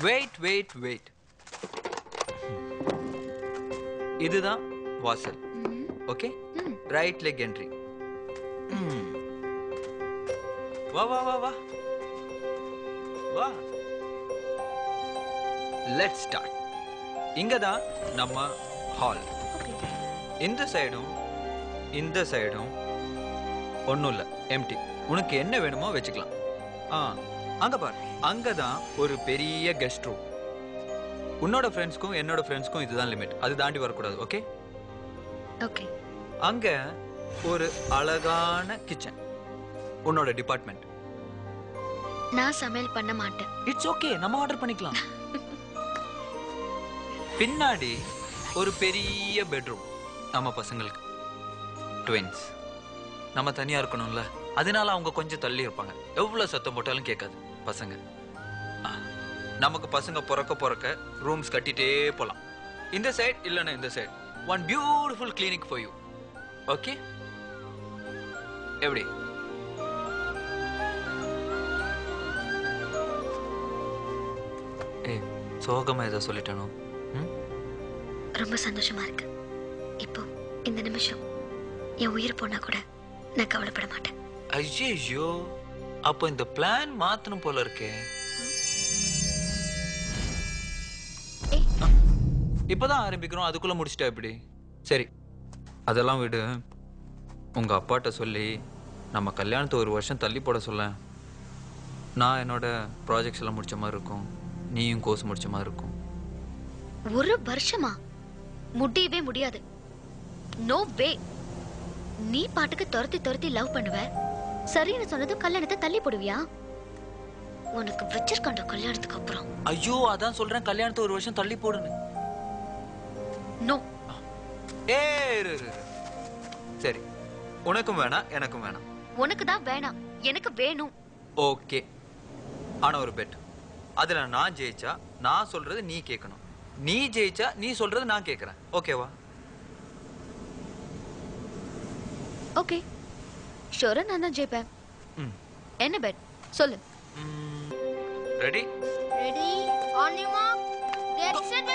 Wait. இதுதான் வாசல். Okay, right leg entry. வா வா வா வா வா. Let's start. இங்க தான் நம்ம ஹால். இந்த சைடும் ஒன்றும் இல்லை, எம்டி. உனக்கு என்ன வேணுமோ வச்சுக்கலாம். அங்க பாரு, அங்கதான் ஒரு பெரிய கெஸ்ட் ரூம். உன்னோட ஃப்ரெண்ட்ஸ்க்கும் என்னோட ஃப்ரெண்ட்ஸ்க்கும் இதுதான் லிமிட். அது தாண்டி வரக்கூடாது. Okay okay. அங்க ஒரு அழகான கிச்சன், உன்னோட டிபார்ட்மெண்ட். நான் சமையல் பண்ண மாட்டேன். இட்ஸ் ஓகே, நம்ம ஆர்டர் பண்ணிக்கலாம். பின்னாடி ஒரு பெரிய பெட்ரூம், நம்ம பசங்களுக்கு. ட்வின்ஸ். நம்ம தனியா இருக்கணும்ல, அதனால அவங்க கொஞ்சம் தள்ளி இருப்பாங்க. எவ்வளவு சத்தம் போட்டாலும் கேட்காது பசங்க. நமக்கு பசங்க பிறக்க ரூம்ஸ் கட்டிட்டே போலாம். இந்த சைட் இல்லைன்னா இந்த side. One beautiful clinic for you. Okay, எப்படி? சோகமா ஏதோ சொல்லிட்டேனோ? ரொம்ப சந்தோஷமா இருக்கு. இப்போ இந்த நிமிஷம் என் உயிர் போனா கூட நான் கவலைப்பட மாட்டேன். ஐயோ, அப்போ இந்த பிளான் மாத்தணும் போல இருக்கே. இப்பதான் ஆரம்பிக்கிறோம், அதுக்குள்ள முடிச்சிட்டா எப்படி? சரி, அதெல்லாம் விடு. உங்க அப்பாட்ட சொல்லி நம்ம கல்யாணத்தை ஒரு வருஷம் தள்ளி போட சொல்ல. நான் என்னோட ப்ராஜெக்ட்ஸ் எல்லாம் முடிச்ச மாதிரி இருக்கும், நீயும் கோர்ஸ் முடிச்ச மாதிரி இருக்கும். ஒரு வருஷமா? முடியவே முடியாது. No way. நீ பாட்டுக்கு துரத்தி லவ் பண்ணுவ, சரின்னு சொன்னதும் கல்யாணத்தை தள்ளி போடுவியா? உனக்கு வச்சிருக்காண்ட கல்யாணத்துக்கு அப்புறம். ஐயோ, அதான் சொல்றேன், கல்யாணத்தை ஒரு வருஷம் தள்ளி போடுன்னு. நோ. சரி, உனக்கும் வேணாம் எனக்கும் வேணாம். உனக்கு தான் வேணாம், எனக்கு வேணும். ஓகே, ஆனா ஒரு பெட். அதுல நான் ஜெயிச்சா நான் சொல்றது நீ கேட்கணும், நீ ஜெயிச்சா நீ சொல்றது நான் கேட்கறேன். ஓகேவா? ஓகே, ஷூரா நான் தான் ஜெயிப்பேன். என்ன பெட் சொல்லு. Ready? Ready? On your mark. Get set.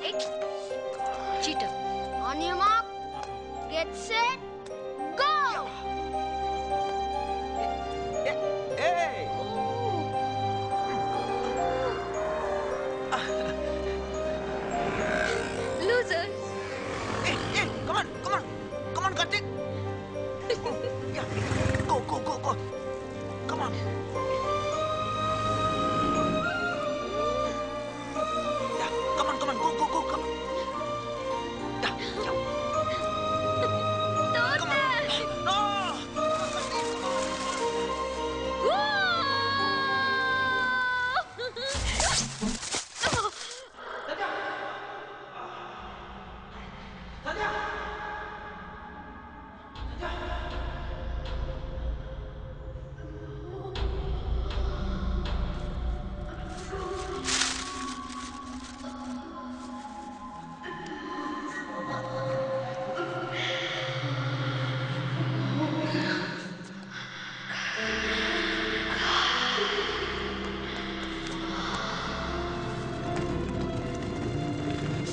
Wait. Cheater. On your mark. Get set. Go. Hey. Loser. Hey, come on, Karthik. Yeah. Go. Come on. Yeah, come on, go. Come on. Yeah. Come on. No.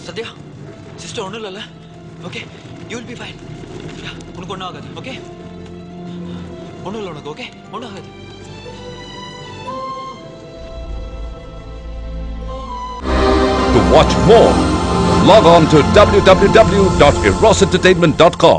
Sathya, sister ஒன்றும் இல்லைல்ல? Okay, you will be fine. உனக்கு ஒன்றும் ஆகாது. Okay, ஒன்றும் இல்லை உனக்கு. Okay, ஒன்றும் ஆகாது. To watch more, log on to www.erosentertainment.com.